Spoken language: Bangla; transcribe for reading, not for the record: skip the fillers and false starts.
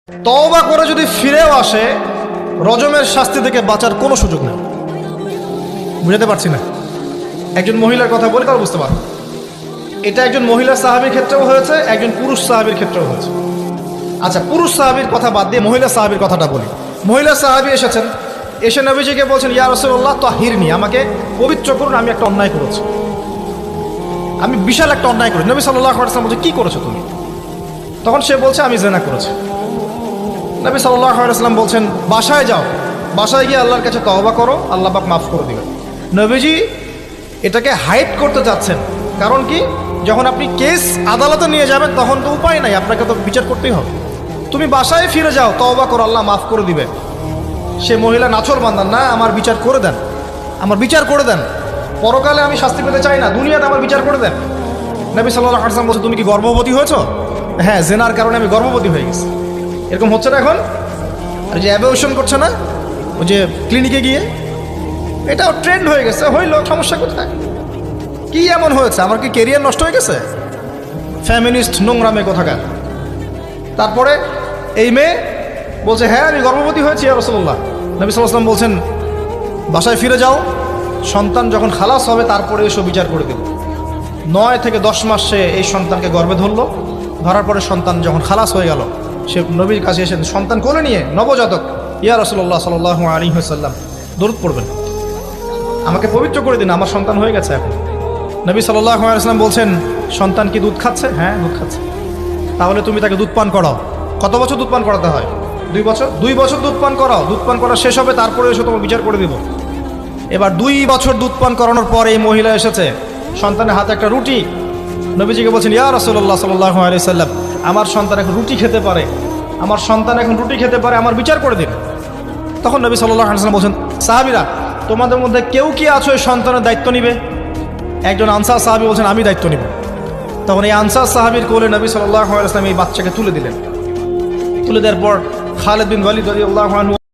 তওবা করে যদি ফিরেও আসে রজমের শাস্তি থেকে বাঁচার কোনো সুযোগ নেই। বুঝাতে পারছি না? একজন মহিলার কথা বলে তারা বুঝতে পারবে। এটা একজন মহিলা সাহাবীর ক্ষেত্রেও হয়েছে, একজন পুরুষ সাহাবীর ক্ষেত্রেও হয়েছে। আচ্ছা, পুরুষ সাহাবীর কথা বাদ দিয়ে মহিলা সাহাবীর কথাটা বলি। মহিলা সাহাবী এসেছেন, এসে নবীজিকে বলছেন, ইয়া রাসূলুল্লাহ তাহিরনি, আমাকে পবিত্র করুন, আমি একটা অন্যায় করেছি, আমি বিশাল একটা অন্যায় করেছি। নবী সাল্লাল্লাহু আলাইহি ওয়াসাল্লাম বলছে, কি করেছো তুমি? তখন সে বলছে, আমি জিনা করেছি। নবী সাল্লাল্লাহু আলাইহি ওয়াসাল্লাম বলছেন, বাসায় যাও, বাসায় গিয়ে আল্লাহর কাছে তওবা করো, আল্লাহ পাক মাফ করে দিবেন। নবীজি এটাকে হাইড করতে যাচ্ছেন, কারণ কি, যখন আপনি কেস আদালতে নিয়ে যাবেন তখন তো উপায় নাই, আপনাকে তো বিচার করতেই হবে। তুমি বাসায় ফিরে যাও, তওবা করো, আল্লাহ মাফ করে দিবে। সে মহিলা নাছর বান্দান, না, আমার বিচার করে দেন, আমার বিচার করে দেন, পরকালে আমি শাস্তি পেতে চাই না, দুনিয়াতে আমার বিচার করে দেন। নবী সাল্লাল্লাহু আলাইহি ওয়াসাল্লাম বলছে, তুমি কি গর্ভবতী হয়েছো? হ্যাঁ, জেনার কারণে আমি গর্ভবতী হয়ে গেছি। এরকম হচ্ছে না এখন? আর যে অ্যাবর্শন করছে না, ওই যে ক্লিনিকে গিয়ে, এটাও ট্রেন্ড হয়ে গেছে। হইল, সমস্যা কোথায়? কি এমন হয়েছে? আমার কি কেরিয়ার নষ্ট হয়ে গেছে? ফ্যামিনিস্ট নোংরামে কোথাকার। তারপরে এই মেয়ে বলছে, হ্যাঁ আমি গর্ভবতী হয়েছি ইয়া রাসূলুল্লাহ। নবী সাল্লাল্লাহু আলাইহি ওয়াসাল্লাম বলছেন, বাসায় ফিরে যাও, সন্তান যখন খালাস হবে তারপরে এসো বিচার করে দেব। 9 থেকে 10 মাস সে এই সন্তানকে গর্ভে ধরলো। ধরার পরে সন্তান যখন খালাস হয়ে গেল, সে নবীর কাছে এসে সন্তান কোলে নিয়ে, নবজাতক, ইয়া রাসূলুল্লাহ সাল্লাল্লাহু আলাইহি ওয়াসাল্লাম দরুদ পড়বেন, আমাকে পবিত্র করে দিন, আমার সন্তান হয়ে গেছে এখন। নবী সাল্লাল্লাহু আলাইহি ওয়াসাল্লাম বলছেন, সন্তান কি দুধ খাচ্ছে? হ্যাঁ, দুধ খাচ্ছে। তাহলে তুমি তাকে দুধ পান করাও। কত বছর দুধ পান করাতে হয়? 2 বছর। 2 বছর দুধ পান করাও, দুধ পান করা শেষ হবে তারপরে এসে তোমার বিচার করে দিব। এবার 2 বছর দুধ পান করানোর পরে এই মহিলা এসেছে, সন্তানের হাতে একটা রুটি। নবীজিকে বলছেন, ইয়া রাসূলুল্লাহ সাল্লাল্লাহু আলাইহি ওয়াসাল্লাম, আমার সন্তান এখন রুটি খেতে পারে, আমার সন্তান এখন রুটি খেতে পারে, আমার বিচার করে দিন। তখন নবী সাল্লাল্লাহু আলাইহি ওয়াসাল্লাম বলছেন, সাহাবীরা, তোমাদের মধ্যে কেউ কি আছো এই সন্তানের দায়িত্ব নিবে? একজন আনসার সাহাবী বলছেন, আমি দায়িত্ব নিব। তখন এই আনসার সাহাবীর কোলে নবী সাল্লাল্লাহু আলাইহি ওয়াসাল্লাম এই বাচ্চাকে তুলে দিলেন। তুলে দেওয়ার পর খালিদ বিন ওয়ালিদ রাদিয়াল্লাহু আনহু